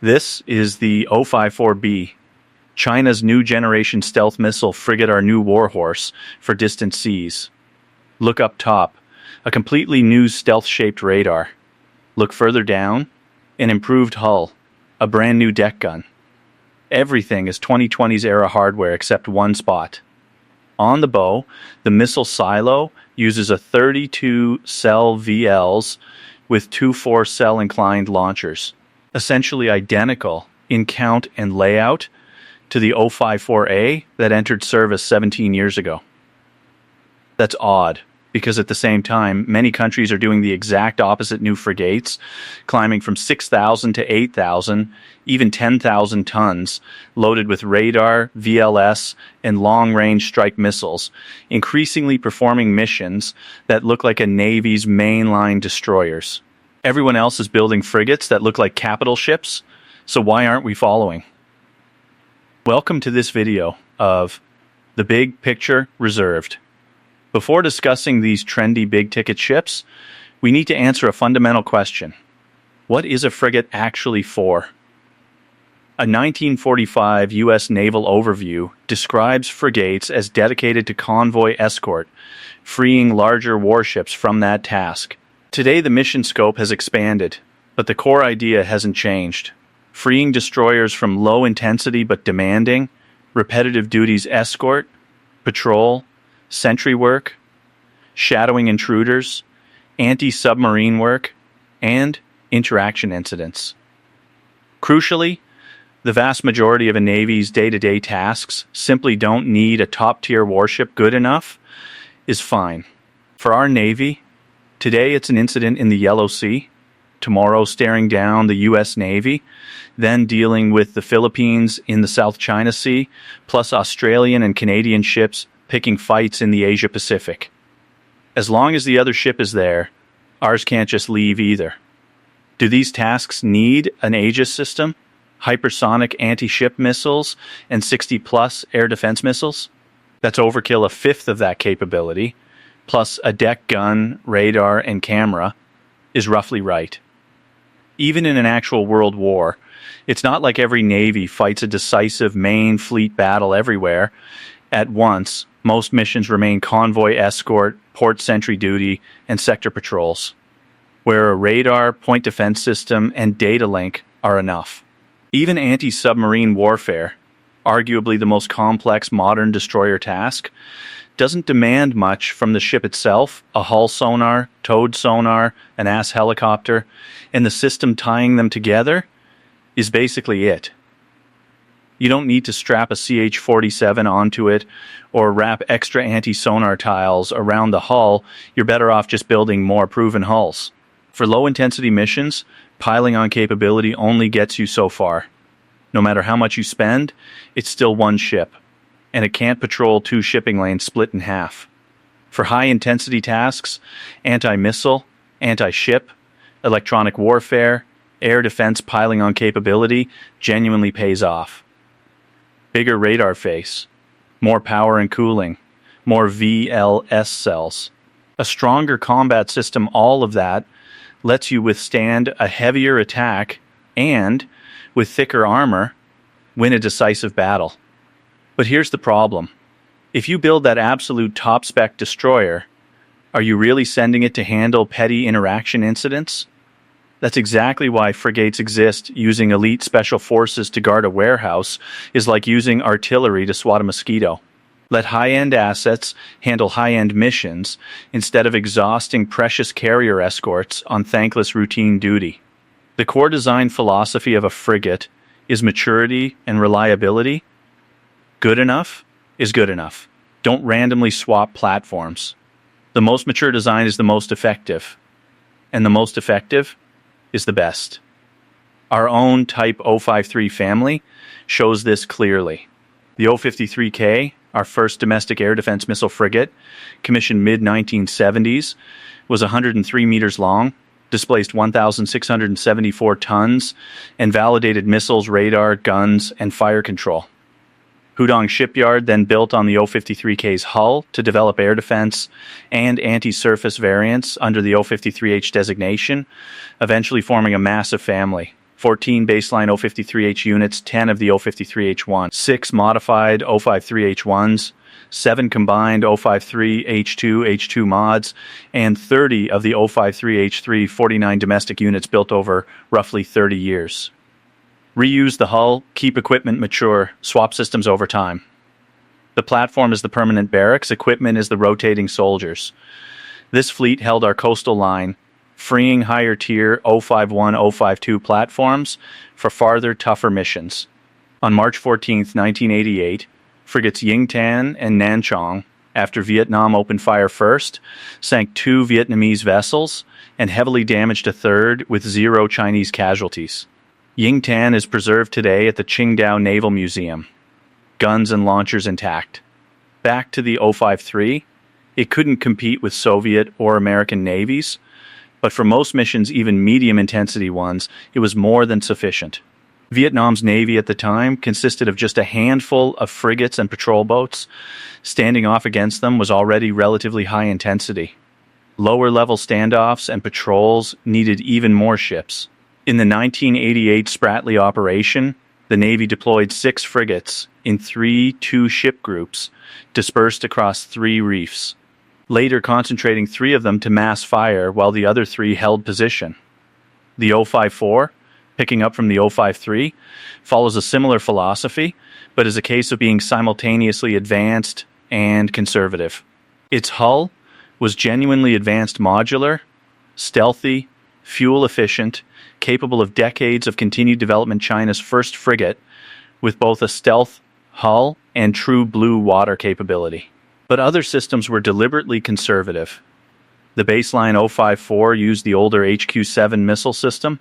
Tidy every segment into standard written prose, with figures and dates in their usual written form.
This is the O-54B, China's new generation stealth missile frigate, our new warhorse for distant seas. Look up top, a completely new stealth-shaped radar. Look further down, an improved hull, a brand new deck gun. Everything is 2020s era hardware except one spot. On the bow, the missile silo uses a 32-cell VLs with two 4-cell inclined launchers, essentially identical in count and layout to the O-54A that entered service 17 years ago. That's odd, because at the same time, many countries are doing the exact opposite. New frigates, climbing from 6,000 to 8,000, even 10,000 tons, loaded with radar, VLS, and long-range strike missiles, increasingly performing missions that look like a Navy's mainline destroyers. Everyone else is building frigates that look like capital ships, so why aren't we following? Welcome to this video of The Big Picture Reserved. Before discussing these trendy big-ticket ships, we need to answer a fundamental question. What is a frigate actually for? A 1945 U.S. Naval overview describes frigates as dedicated to convoy escort, freeing larger warships from that task. Today, the mission scope has expanded, but the core idea hasn't changed. Freeing destroyers from low-intensity but demanding, repetitive duties escort, patrol, sentry work, shadowing intruders, anti-submarine work, and interaction incidents. Crucially, the vast majority of a Navy's day-to-day tasks simply don't need a top-tier warship. Good enough is fine. For our Navy, today it's an incident in the Yellow Sea, tomorrow staring down the U.S. Navy, then dealing with the Philippines in the South China Sea, plus Australian and Canadian ships picking fights in the Asia-Pacific. As long as the other ship is there, ours can't just leave either. Do these tasks need an Aegis system, hypersonic anti-ship missiles, and 60-plus air defense missiles? That's overkill. A fifth of that capability, plus a deck gun, radar, and camera, is roughly right. Even in an actual world war, it's not like every Navy fights a decisive main fleet battle everywhere at once. Most missions remain convoy escort, port sentry duty, and sector patrols, where a radar, point defense system, and data link are enough. Even anti-submarine warfare, arguably the most complex modern destroyer task, doesn't demand much from the ship itself. A hull sonar, towed sonar, an AS helicopter, and the system tying them together is basically it. You don't need to strap a CH-47 onto it or wrap extra anti-sonar tiles around the hull. You're better off just building more proven hulls. For low-intensity missions, piling on capability only gets you so far. No matter how much you spend, it's still one ship, and it can't patrol two shipping lanes split in half. For high-intensity tasks, anti-missile, anti-ship, electronic warfare, air defense piling on capability genuinely pays off. Bigger radar face, more power and cooling, more VLS cells, a stronger combat system, all of that lets you withstand a heavier attack and, with thicker armor, win a decisive battle. But here's the problem. If you build that absolute top-spec destroyer, are you really sending it to handle petty interaction incidents? That's exactly why frigates exist. Using elite special forces to guard a warehouse is like using artillery to swat a mosquito. Let high-end assets handle high-end missions instead of exhausting precious carrier escorts on thankless routine duty. The core design philosophy of a frigate is maturity and reliability. Good enough is good enough. Don't randomly swap platforms. The most mature design is the most effective, and the most effective is the best. Our own Type O-53 family shows this clearly. The O-53K, our first domestic air defense missile frigate, commissioned mid-1970s, was 103 meters long, displaced 1,674 tons, and validated missiles, radar, guns, and fire control. Hudong Shipyard then built on the O-53K's hull to develop air defense and anti-surface variants under the O-53H designation, eventually forming a massive family. 14 baseline O53H units, 10 of the O53H1, 6 modified O53H1s, 7 combined O53H2 mods, and 30 of the O53H3 49 domestic units built over roughly 30 years. Reuse the hull, keep equipment mature, swap systems over time. The platform is the permanent barracks, equipment is the rotating soldiers. This fleet held our coastal line, freeing higher tier O51, O52 platforms for farther, tougher missions. On March 14, 1988, frigates Yingtan and Nanchong, after Vietnam opened fire first, sank 2 Vietnamese vessels and heavily damaged a third with 0 Chinese casualties. Yingtan is preserved today at the Qingdao Naval Museum. Guns and launchers intact. Back to the O53, it couldn't compete with Soviet or American navies, but for most missions, even medium-intensity ones, it was more than sufficient. Vietnam's navy at the time consisted of just a handful of frigates and patrol boats. Standing off against them was already relatively high intensity. Lower-level standoffs and patrols needed even more ships. In the 1988 Spratly operation, the Navy deployed 6 frigates in 3 two-ship groups dispersed across 3 reefs, later concentrating 3 of them to mass fire while the other 3 held position. The O54, picking up from the O53, follows a similar philosophy, but is a case of being simultaneously advanced and conservative. Its hull was genuinely advanced modular, stealthy, fuel-efficient, capable of decades of continued development. China's first frigate, with both a stealth hull and true blue water capability. But other systems were deliberately conservative. The baseline O54 used the older HQ-7 missile system,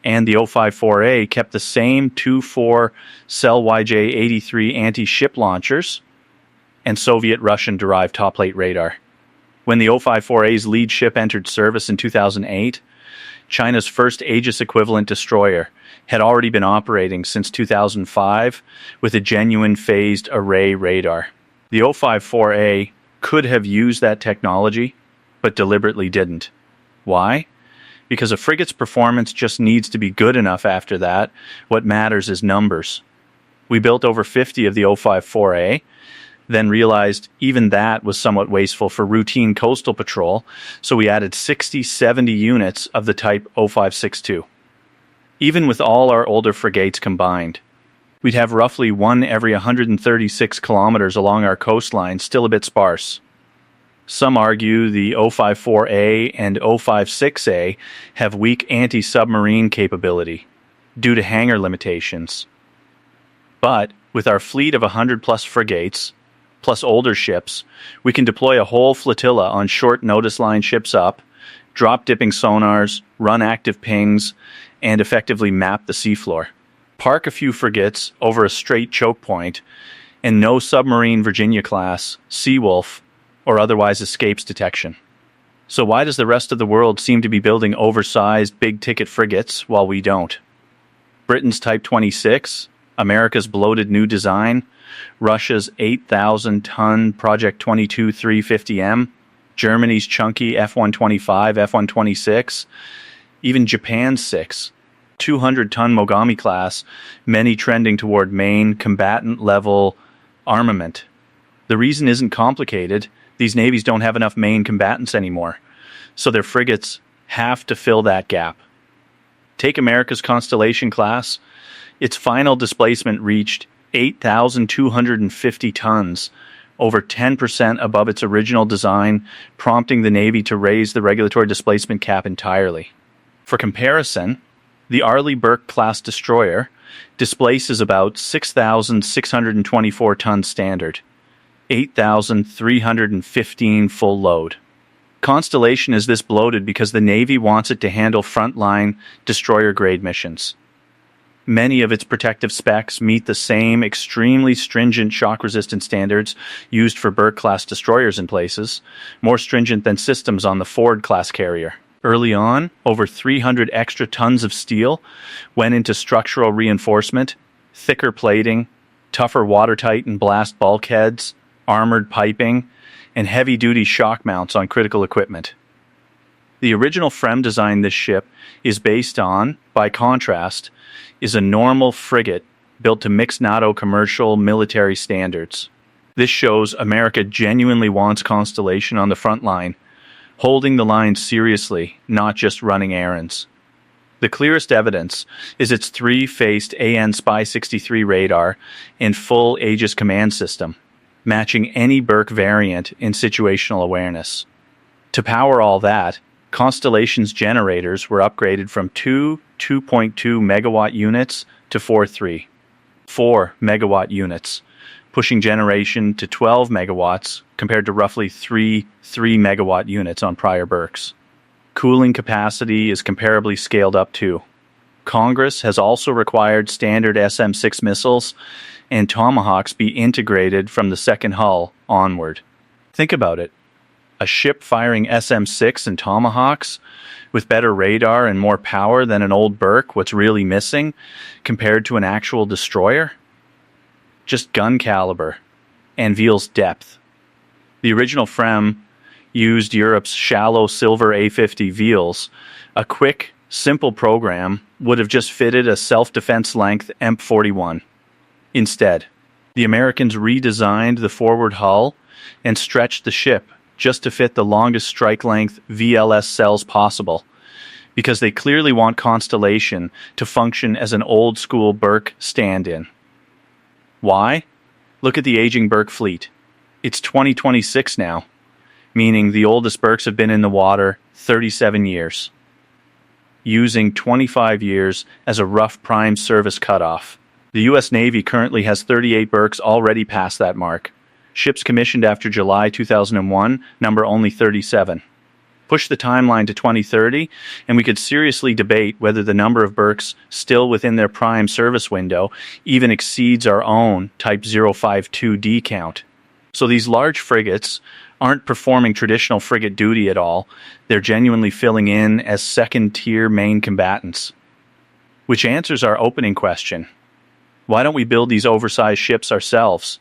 and the O54A kept the same 2-4 Cell YJ-83 anti-ship launchers and Soviet-Russian-derived top-plate radar. When the O54A's lead ship entered service in 2008, China's first Aegis-equivalent destroyer had already been operating since 2005 with a genuine phased array radar. The O54A could have used that technology, but deliberately didn't. Why? Because a frigate's performance just needs to be good enough after that. What matters is numbers. We built over 50 of the O54A, then realized even that was somewhat wasteful for routine coastal patrol, so we added 60-70 units of the type O562. Even with all our older frigates combined, we'd have roughly 1 every 136 kilometers along our coastline, still a bit sparse. Some argue the O54A and O56A have weak anti-submarine capability due to hangar limitations. But with our fleet of 100-plus frigates, plus older ships, we can deploy a whole flotilla on short notice line ships up, drop dipping sonars, run active pings, and effectively map the seafloor. Park a few frigates over a straight choke point, and no submarine Virginia-class, Seawolf, or otherwise escapes detection. So why does the rest of the world seem to be building oversized, big-ticket frigates while we don't? Britain's Type 26, America's bloated new design, Russia's 8,000-ton Project 22 350M, Germany's chunky F-125, F-126, even Japan's 6, 200-ton Mogami class, many trending toward main combatant-level armament. The reason isn't complicated. These navies don't have enough main combatants anymore, so their frigates have to fill that gap. Take America's Constellation-class. Its final displacement reached 8,250 tons, over 10% above its original design, prompting the Navy to raise the regulatory displacement cap entirely. For comparison, the Arleigh Burke class destroyer displaces about 6,624 tons standard, 8,315 full load. Constellation is this bloated because the Navy wants it to handle frontline destroyer-grade missions. Many of its protective specs meet the same extremely stringent shock-resistant standards used for Burke-class destroyers in places, more stringent than systems on the Ford-class carrier. Early on, over 300 extra tons of steel went into structural reinforcement, thicker plating, tougher watertight and blast bulkheads, armored piping, and heavy-duty shock mounts on critical equipment. The original Frem design this ship is based on, by contrast, is a normal frigate built to mix NATO commercial military standards. This shows America genuinely wants Constellation on the front line, holding the line seriously, not just running errands. The clearest evidence is its three-faced AN Spy 63 radar and full Aegis command system, matching any Burke variant in situational awareness. To power all that, Constellation's generators were upgraded from two 2.2 megawatt units to 4 megawatt units, pushing generation to 12 megawatts compared to roughly 3 megawatt units on prior Burkes. Cooling capacity is comparably scaled up too. Congress has also required standard SM-6 missiles and Tomahawks be integrated from the second hull onward. Think about it. A ship firing SM-6 and Tomahawks with better radar and more power than an old Burke, what's really missing compared to an actual destroyer? Just gun caliber and Veal's depth. The original Frem used Europe's shallow silver A50 Veals. A quick, simple program would have just fitted a self-defense length EMP-41. Instead, the Americans redesigned the forward hull and stretched the ship just to fit the longest strike length VLS cells possible, because they clearly want Constellation to function as an old-school Burke stand-in. Why? Look at the aging Burke fleet. It's 2026 now, meaning the oldest Burkes have been in the water 37 years, using 25 years as a rough prime service cutoff. The U.S. Navy currently has 38 Burkes already past that mark. Ships commissioned after July 2001 number only 37. Push the timeline to 2030, and we could seriously debate whether the number of Burkes still within their prime service window even exceeds our own Type 052D count. So these large frigates aren't performing traditional frigate duty at all. They're genuinely filling in as second-tier main combatants. Which answers our opening question. Why don't we build these oversized ships ourselves?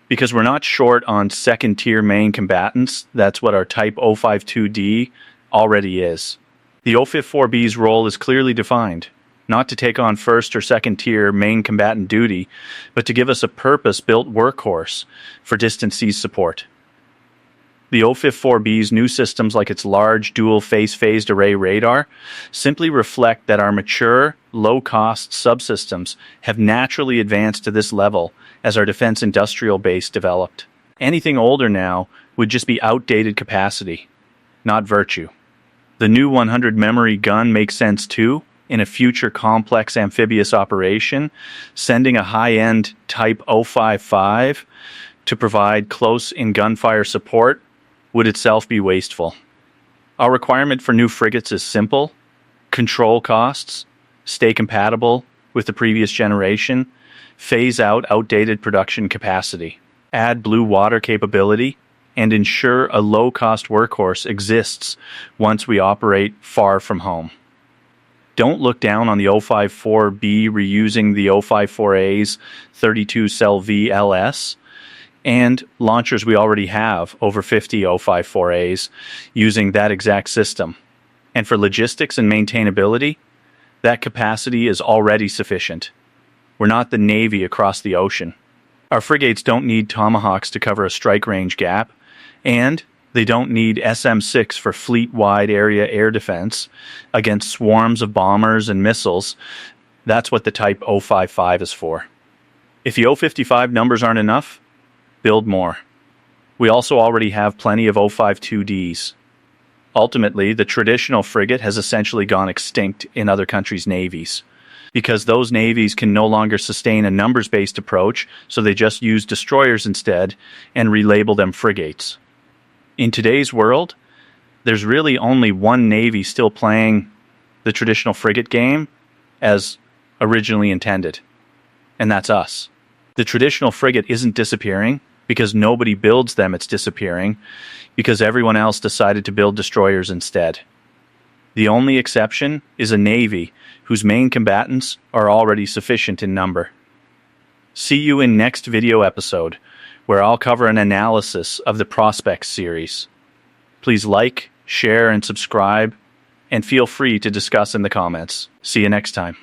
Because we're not short on second-tier main combatants. That's what our Type 052D already is. The 054B's role is clearly defined, not to take on first or second-tier main combatant duty, but to give us a purpose-built workhorse for distant sea support. The 054B's new systems, like its large dual phased array radar, simply reflect that our mature, low-cost subsystems have naturally advanced to this level as our defense industrial base developed. Anything older now would just be outdated capacity, not virtue. The new 100 memory gun makes sense too in a future complex amphibious operation. Sending a high-end Type 055 to provide close-in gunfire support would itself be wasteful. Our requirement for new frigates is simple: control costs, stay compatible with the previous generation, phase out outdated production capacity, add blue water capability, and ensure a low-cost workhorse exists once we operate far from home. Don't look down on the 054B reusing the 054A's 32-cell VLS, and launchers we already have over 50 054As using that exact system. And for logistics and maintainability, that capacity is already sufficient. We're not the Navy across the ocean. Our frigates don't need Tomahawks to cover a strike range gap, and they don't need SM-6 for fleet-wide area air defense against swarms of bombers and missiles. That's what the Type 055 is for. If the 055 numbers aren't enough, build more. We also already have plenty of 052Ds. Ultimately, the traditional frigate has essentially gone extinct in other countries' navies, because those navies can no longer sustain a numbers-based approach, so they just use destroyers instead and relabel them frigates. In today's world, there's really only one navy still playing the traditional frigate game as originally intended, and that's us. The traditional frigate isn't disappearing because nobody builds them. It's disappearing because everyone else decided to build destroyers instead. The only exception is a navy whose main combatants are already sufficient in number. See you in next video episode, where I'll cover an analysis of the Prospects series. Please like, share and subscribe, and feel free to discuss in the comments. See you next time.